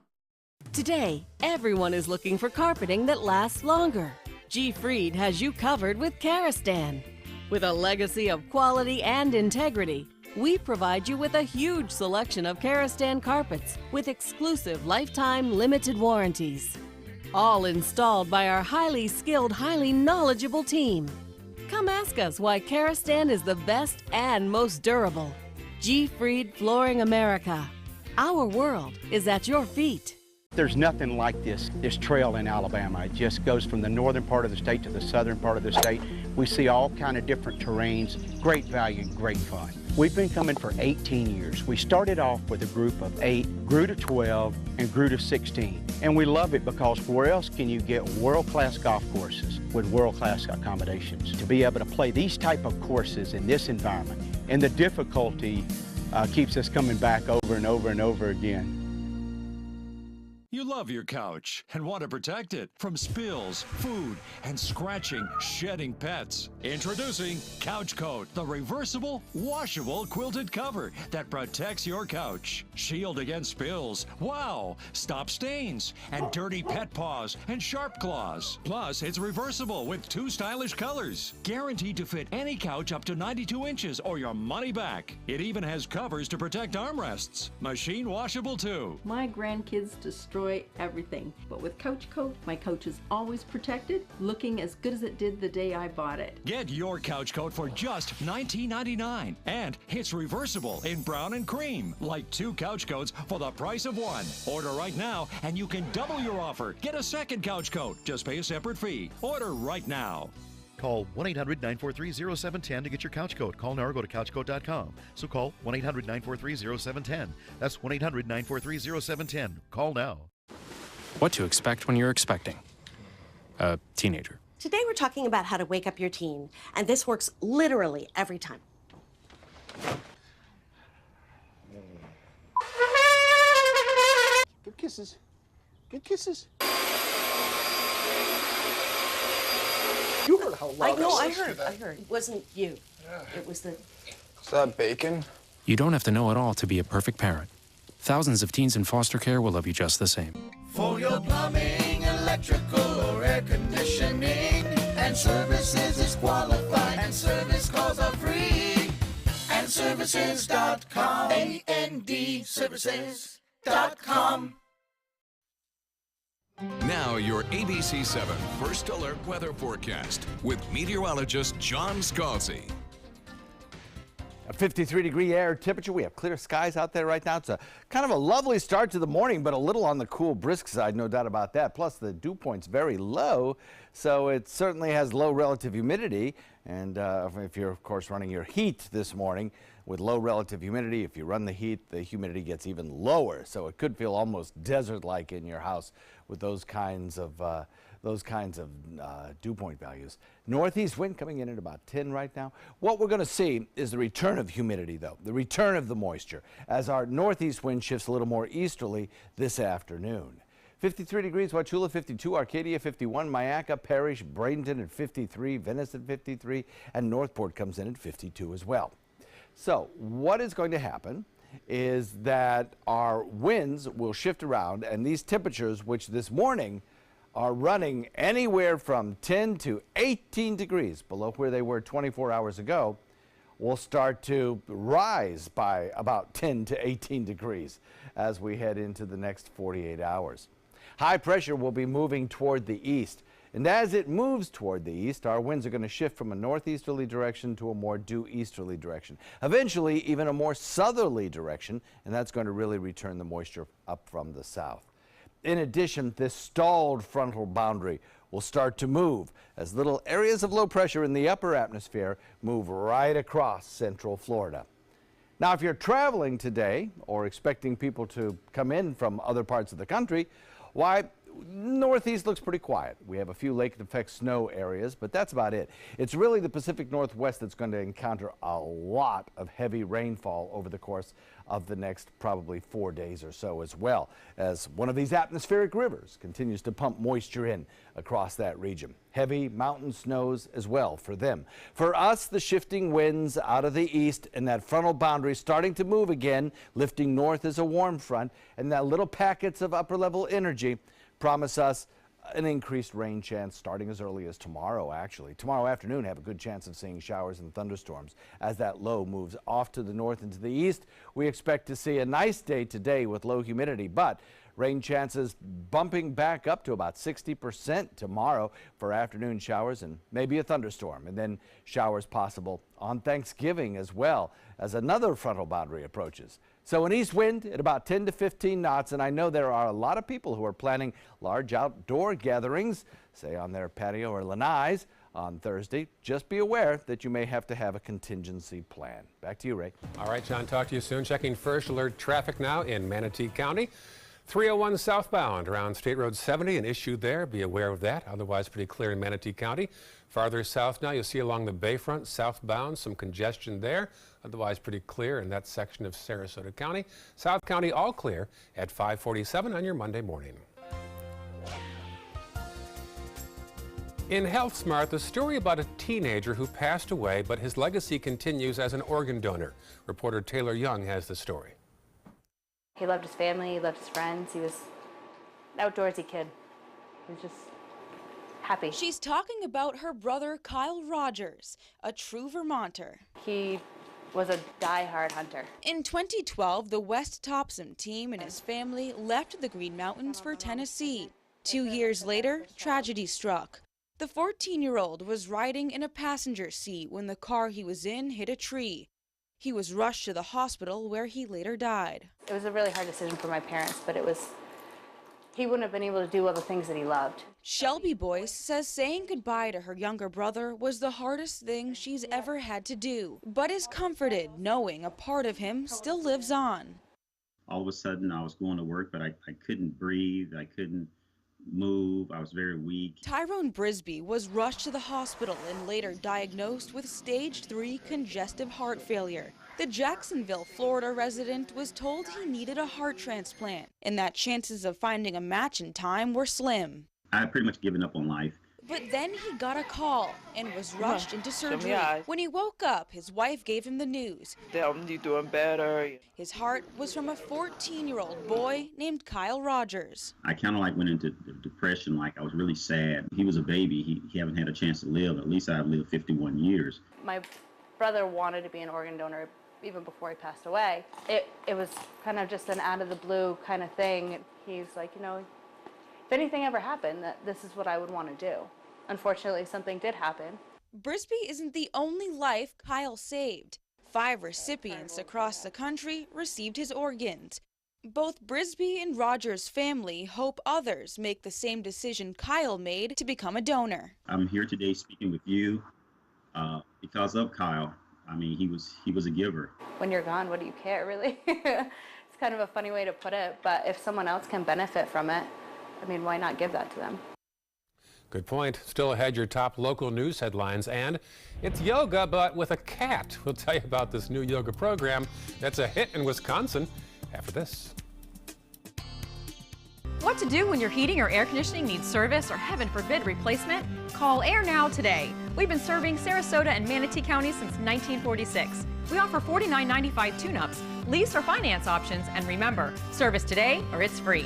Today, everyone is looking for carpeting that lasts longer. G. Fried has you covered with Karastan. With a legacy of quality and integrity, we provide you with a huge selection of Karastan carpets with exclusive lifetime limited warranties. All installed by our highly skilled, highly knowledgeable team. Come ask us why Karastan is the best and most durable. G. Fried Flooring America. Our world is at your feet. There's nothing like this trail in Alabama. It just goes from the northern part of the state to the southern part of the state. We see all kind of different terrains, great value, great fun. We've been coming for 18 years. We started off with a group of 8, grew to 12, and grew to 16. And we love it because where else can you get world-class golf courses with world-class accommodations? To be able to play these type of courses in this environment, and the difficulty keeps us coming back over and over and over again. You love your couch and want to protect it from spills, food, and scratching, shedding pets. Introducing Couch Coat, the reversible, washable quilted cover that protects your couch. Shield against spills. Wow! Stop stains and dirty pet paws and sharp claws. Plus, it's reversible with 2 stylish colors. Guaranteed to fit any couch up to 92 inches or your money back. It even has covers to protect armrests. Machine washable too. My grandkids destroy everything, but with Couch Coat, my couch is always protected, looking as good as it did the day I bought it. Get your Couch Coat for just $19.99, and it's reversible in brown and cream, like 2 couch coats for the price of 1. Order right now, and you can double your offer. Get a second Couch Coat. Just pay a separate fee. Order right now. Call 1-800-943-0710 to get your couch coat. Call now or go to couchcoat.com. So call 1-800-943-0710. That's 1-800-943-0710. Call now. What to expect when you're expecting a teenager. Today we're talking about how to wake up your teen, and this works literally every time. Good kisses. Good kisses. You heard how loud I heard. It wasn't you. Yeah. It was the... Is that bacon? You don't have to know it all to be a perfect parent. Thousands of teens in foster care will love you just the same. For your plumbing, electrical, or air conditioning, and services is qualified, and service calls are free. And services.com, AND services.com. Now your ABC 7 First Alert Weather Forecast with meteorologist John Scalzi. A 53-degree air temperature. We have clear skies out there right now. It's a kind of a lovely start to the morning, but a little on the cool, brisk side, no doubt about that. Plus, the dew point's very low, so it certainly has low relative humidity. And if you're, of course, running your heat this morning with low relative humidity, if you run the heat, the humidity gets even lower. So it could feel almost desert-like in your house with those kinds of dew point values. Northeast wind coming in at about 10 right now. What we're going to see is the return of humidity, though, the return of the moisture, as our northeast wind shifts a little more easterly this afternoon. 53 degrees, Wauchula 52, Arcadia 51, Myakka, Parrish, Bradenton at 53, Venice at 53, and Northport comes in at 52 as well. So what is going to happen is that our winds will shift around, and these temperatures, which this morning are running anywhere from 10 to 18 degrees below where they were 24 hours ago, will start to rise by about 10 to 18 degrees as we head into the next 48 hours. High pressure will be moving toward the east, and as it moves toward the east, our winds are going to shift from a northeasterly direction to a more due easterly direction. Eventually, even a more southerly direction, and that's going to really return the moisture up from the south. In addition, this stalled frontal boundary will start to move as little areas of low pressure in the upper atmosphere move right across central Florida. Now, if you're traveling today or expecting people to come in from other parts of the country, why, Northeast looks pretty quiet. We have a few lake effect snow areas, but that's about it. It's really the Pacific Northwest that's going to encounter a lot of heavy rainfall over the course of the next probably 4 days or so, as well as one of these atmospheric rivers continues to pump moisture in across that region. Heavy mountain snows as well for them. For us, the shifting winds out of the east and that frontal boundary starting to move again, lifting north as a warm front, and that little packets of upper level energy promise us an increased rain chance starting as early as tomorrow, actually. Tomorrow afternoon, have a good chance of seeing showers and thunderstorms. As that low moves off to the north and to the east, we expect to see a nice day today with low humidity, but rain chances bumping back up to about 60% tomorrow for afternoon showers and maybe a thunderstorm, and then showers possible on Thanksgiving as well as another frontal boundary approaches. So an east wind at about 10 to 15 knots, and I know there are a lot of people who are planning large outdoor gatherings, say on their patio or lanais on Thursday. Just be aware that you may have to have a contingency plan. Back to you, Ray. All right, John, talk to you soon. Checking first alert traffic now in Manatee County. 301 southbound around State Road 70, an issue there. Be aware of that. Otherwise, pretty clear in Manatee County. Farther south now, you'll see along the Bayfront southbound some congestion there. Otherwise, pretty clear in that section of Sarasota County. South County all clear at 5:47 on your Monday morning. In Health Smart, the story about a teenager who passed away, but his legacy continues as an organ donor. Reporter Taylor Young has the story. He loved his family, he loved his friends. He was an outdoorsy kid. He was just happy. She's talking about her brother, Kyle Rogers, a true Vermonter. He was a die-hard hunter. In 2012, the West Topsom team and his family left the Green Mountains for Tennessee. 2 years later, tragedy struck. The 14-year-old was riding in a passenger seat when the car he was in hit a tree. He was rushed to the hospital where he later died. It was a really hard decision for my parents, but he wouldn't have been able to do all the things that he loved. Shelby Boyce says saying goodbye to her younger brother was the hardest thing she's ever had to do, but is comforted knowing a part of him still lives on. All of a sudden I was going to work, but I couldn't breathe, I couldn't move, I was very weak. Tyrone Brisby was rushed to the hospital and later diagnosed with stage 3 congestive heart failure. The Jacksonville, Florida resident was told he needed a heart transplant and that chances of finding a match in time were slim. I had pretty much given up on life. But then he got a call and was rushed into surgery. When he woke up, his wife gave him the news. Tell him you're doing better. His heart was from a 14-year-old boy named Kyle Rogers. I kind of went into depression, I was really sad. He was a baby, he haven't had a chance to live. At least I've lived 51 years. My brother wanted to be an organ donor even before he passed away. It was kind of just an out of the blue kind of thing. He's like, if anything ever happened, that this is what I would want to do. Unfortunately, something did happen. Brisby isn't the only life Kyle saved. 5 recipients across the country received his organs. Both Brisby and Roger's family hope others make the same decision Kyle made to become a donor. I'm here today speaking with you because of Kyle. I mean, he was a giver. When you're gone, what do you care, really? It's kind of a funny way to put it, but if someone else can benefit from it, I mean, why not give that to them? Good point. Still ahead, your top local news headlines, and it's yoga, but with a cat. We'll tell you about this new yoga program that's a hit in Wisconsin after this. What to do when your heating or air conditioning needs service or, heaven forbid, replacement? Call Air Now today. We've been serving Sarasota and Manatee County since 1946. We offer $49.95 tune-ups, lease or finance options, and remember, service today or it's free.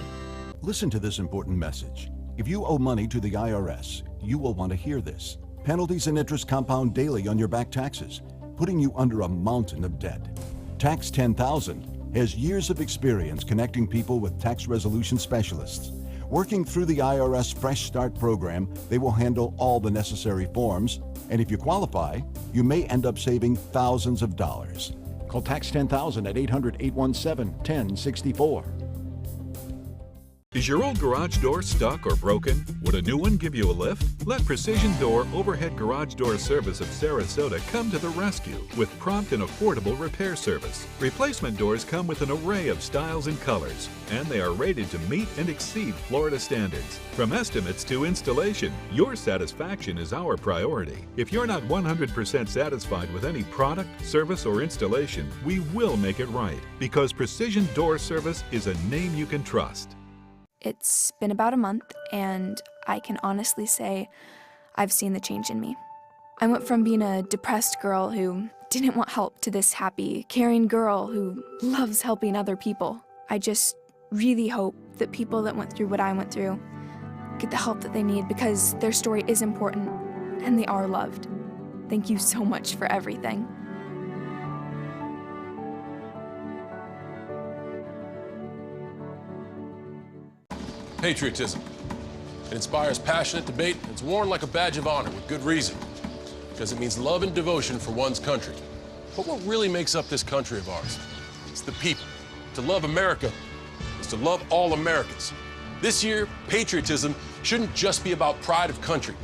Listen to this important message. If you owe money to the IRS, you will want to hear this. Penalties and interest compound daily on your back taxes, putting you under a mountain of debt. Tax 10,000 has years of experience connecting people with tax resolution specialists. Working through the IRS Fresh Start program, they will handle all the necessary forms, and if you qualify, you may end up saving thousands of dollars. Call Tax 10,000 at 800-817-1064. Is your old garage door stuck or broken? Would a new one give you a lift? Let Precision Door Overhead Garage Door Service of Sarasota come to the rescue with prompt and affordable repair service. Replacement doors come with an array of styles and colors, and they are rated to meet and exceed Florida standards. From estimates to installation, your satisfaction is our priority. If you're not 100% satisfied with any product, service, or installation, we will make it right, because Precision Door Service is a name you can trust. It's been about a month, and I can honestly say I've seen the change in me. I went from being a depressed girl who didn't want help to this happy, caring girl who loves helping other people. I just really hope that people that went through what I went through get the help that they need, because their story is important and they are loved. Thank you so much for everything. Patriotism. It inspires passionate debate. It's worn like a badge of honor with good reason, because it means love and devotion for one's country. But what really makes up this country of ours? It's the people. To love America is to love all Americans. This year, patriotism shouldn't just be about pride of country.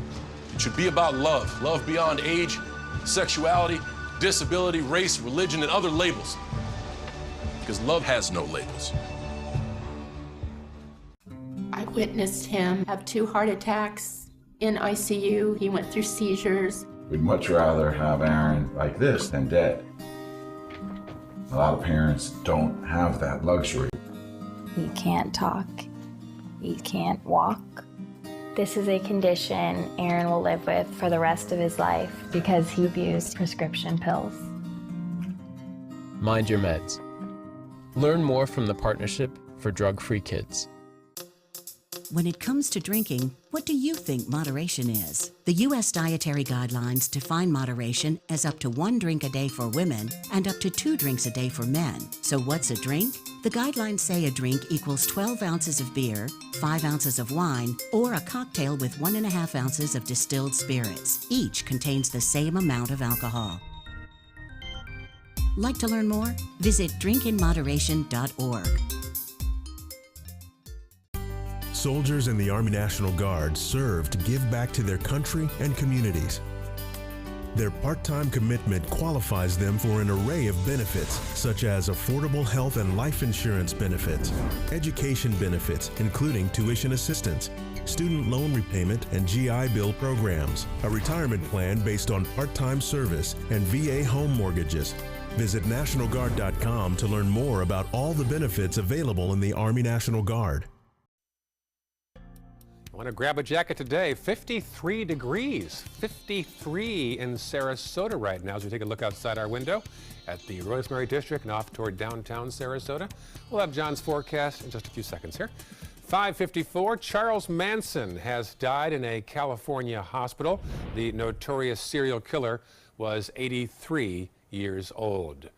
It should be about love. Love beyond age, sexuality, disability, race, religion, and other labels. Because love has no labels. I witnessed him have 2 heart attacks in ICU. He went through seizures. We'd much rather have Aaron like this than dead. A lot of parents don't have that luxury. He can't talk. He can't walk. This is a condition Aaron will live with for the rest of his life because he abused prescription pills. Mind your meds. Learn more from the Partnership for Drug-Free Kids. When it comes to drinking, what do you think moderation is? The U.S. Dietary Guidelines define moderation as up to 1 drink a day for women and up to 2 drinks a day for men. So what's a drink? The guidelines say a drink equals 12 ounces of beer, 5 ounces of wine, or a cocktail with 1.5 ounces of distilled spirits. Each contains the same amount of alcohol. Like to learn more? Visit drinkinmoderation.org. Soldiers in the Army National Guard serve to give back to their country and communities. Their part-time commitment qualifies them for an array of benefits, such as affordable health and life insurance benefits, education benefits, including tuition assistance, student loan repayment and GI Bill programs, a retirement plan based on part-time service, and VA home mortgages. Visit NationalGuard.com to learn more about all the benefits available in the Army National Guard. Want to grab a jacket today? 53 degrees, 53 in Sarasota right now as we take a look outside our window at the Rosemary District and off toward downtown Sarasota. We'll have John's forecast in just a few seconds here. 5:54, Charles Manson has died in a California hospital. The notorious serial killer was 83 years old.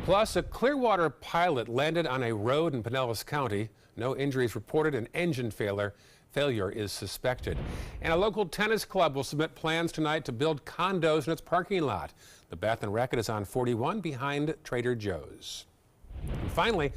Plus, a Clearwater pilot landed on a road in Pinellas County. No injuries reported, an engine failure Failure is suspected. And a local tennis club will submit plans tonight to build condos in its parking lot. The Bath and Racket is on 41 behind Trader Joe's. And finally,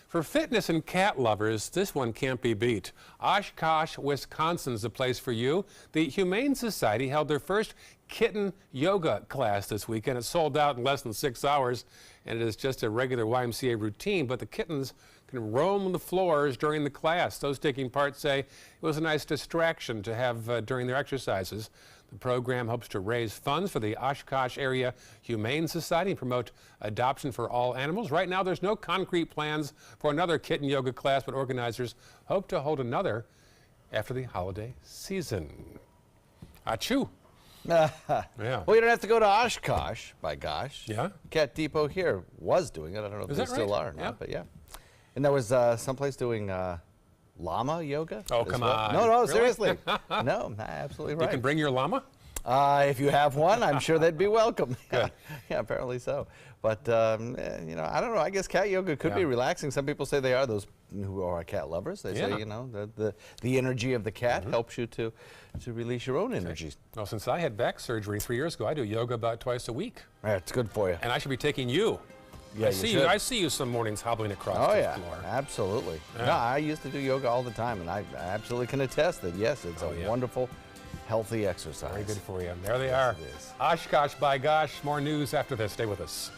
for fitness and cat lovers, this one can't be beat. Oshkosh, Wisconsin's the place for you. The Humane Society held their first kitten yoga class this weekend. It sold out in less than 6 hours, and it is just a regular YMCA routine, but the kittens can roam the floors during the class. Those taking part say it was a nice distraction to have during their exercises. The program hopes to raise funds for the Oshkosh Area Humane Society and promote adoption for all animals. Right now, there's no concrete plans for another kitten yoga class, but organizers hope to hold another after the holiday season. Achoo. Yeah. Well, you don't have to go to Oshkosh, by gosh. Yeah. Cat Depot here was doing it. I don't know if they still are or not, but yeah. And there was someplace doing llama yoga. Oh, come on. No, Really? seriously. No, absolutely right. You can bring your llama? If you have one, I'm sure they'd be welcome. Good. Yeah, apparently so. But, you know, I don't know. I guess cat yoga could be relaxing. Some people say they are, those who are cat lovers. They say, you know, the energy of the cat helps you to release your own energies. Well, since I had back surgery 3 years ago, I do yoga about twice a week. Yeah, it's good for you. And I should be taking you. Yeah, I see you some mornings hobbling across the floor. Absolutely. Yeah. No, I used to do yoga all the time, and I absolutely can attest that, yes, it's a wonderful, healthy exercise. Very good for you. There they are. Oshkosh, by gosh. More news after this. Stay with us.